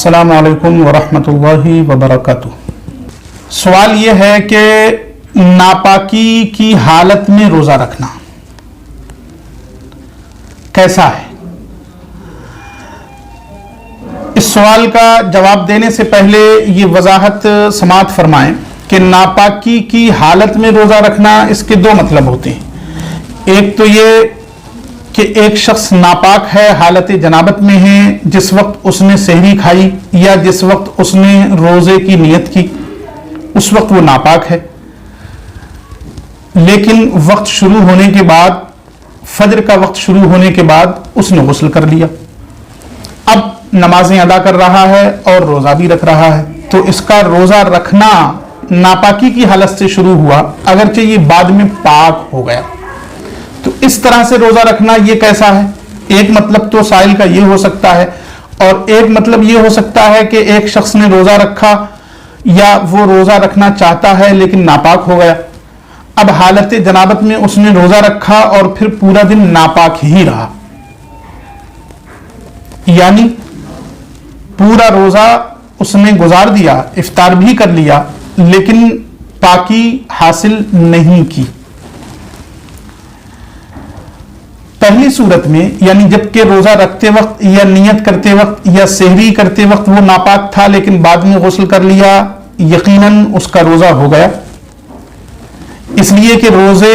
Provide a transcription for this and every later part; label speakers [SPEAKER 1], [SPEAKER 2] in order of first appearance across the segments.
[SPEAKER 1] अस्सलामु अलैकुम वरहमतुल्लाहि वबरकातुह। सवाल यह है कि नापाकी की हालत में रोजा रखना कैसा है। इस सवाल का जवाब देने से पहले ये वजाहत समाअत फरमाएं कि नापाकी की हालत में रोजा रखना इसके दो मतलब होते हैं। एक तो ये कि एक शख्स नापाक है, हालत जनाबत में है, जिस वक्त उसने सहरी खाई या जिस वक्त उसने रोजे की नियत की उस वक्त वो नापाक है, लेकिन वक्त शुरू होने के बाद, फजर का वक्त शुरू होने के बाद उसने गुस्ल कर लिया, अब नमाजें अदा कर रहा है और रोजा भी रख रहा है, तो इसका रोजा रखना नापाकी की हालत से शुरू हुआ, अगरचे ये बाद में पाक हो गया। तो इस तरह से रोजा रखना ये कैसा है। एक मतलब तो साइल का ये हो सकता है और एक मतलब ये हो सकता है कि एक शख्स ने रोजा रखा या वो रोजा रखना चाहता है लेकिन नापाक हो गया, अब हालत जनाबत में उसने रोजा रखा और फिर पूरा दिन नापाक ही रहा, यानी पूरा रोजा उसने गुजार दिया, इफ्तार भी कर लिया लेकिन पाकी हासिल नहीं की। पहली सूरत में यानी जबकि रोजा रखते वक्त या नियत करते वक्त या सहरी करते वक्त वो नापाक था लेकिन बाद में गुस्ल कर लिया, यकीनन उसका रोजा हो गया, इसलिए कि रोजे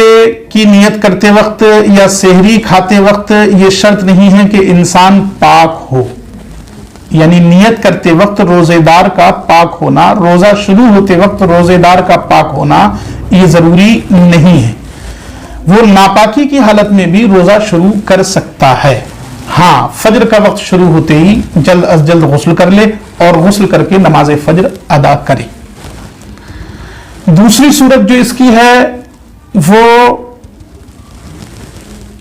[SPEAKER 1] की नियत करते वक्त या सहरी खाते वक्त ये शर्त नहीं है कि इंसान पाक हो, यानी नियत करते वक्त रोजेदार का पाक होना, रोजा शुरू होते वक्त रोजेदार का पाक होना ये जरूरी नहीं है। वो नापाकी की हालत में भी रोजा शुरू कर सकता है। हाँ, फजर का वक्त शुरू होते ही जल्द अज जल्द गुस्ल कर ले और गुस्ल करके नमाज फजर अदा करे। दूसरी सूरत जो इसकी है वो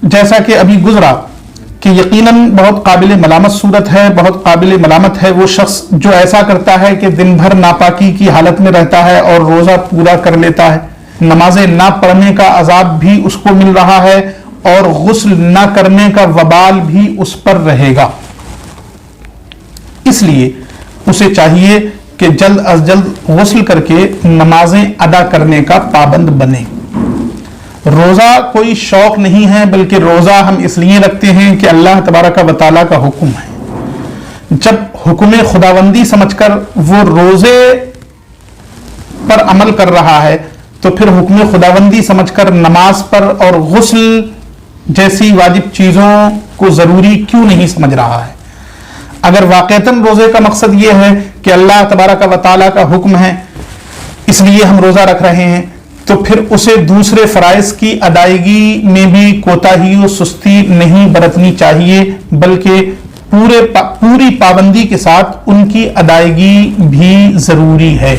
[SPEAKER 1] जैसा कि अभी गुजरा कि यकीनन बहुत काबिल मलामत सूरत है, बहुत काबिल मलामत है वो शख्स जो ऐसा करता है कि दिन भर नापाकी की हालत में रहता है और रोजा पूरा कर लेता है, नमाजें ना पढ़ने का अजाब भी उसको मिल रहा है और गुस्ल ना करने का वबाल भी उस पर रहेगा। इसलिए उसे चाहिए कि जल्द अज जल्द गुस्ल करके नमाजें अदा करने का पाबंद बने। रोजा कोई शौक नहीं है, बल्कि रोजा हम इसलिए रखते हैं कि अल्लाह तबारक व तआला का हुक्म है। जब हुक्म खुदाबंदी समझकर वो रोजे पर अमल कर रहा है तो फिर हुक्म खुदाबंदी समझकर नमाज पर और गुस्ल जैसी वाजिब चीजों को जरूरी क्यों नहीं समझ रहा है। अगर वाकईतन रोजे का मकसद ये है कि अल्लाह तबारक व तआला का हुक्म है इसलिए हम रोजा रख रहे हैं, तो फिर उसे दूसरे फराइज की अदायगी में भी कोताही और सुस्ती नहीं बरतनी चाहिए, बल्कि पूरी पाबंदी के साथ उनकी अदायगी भी जरूरी है।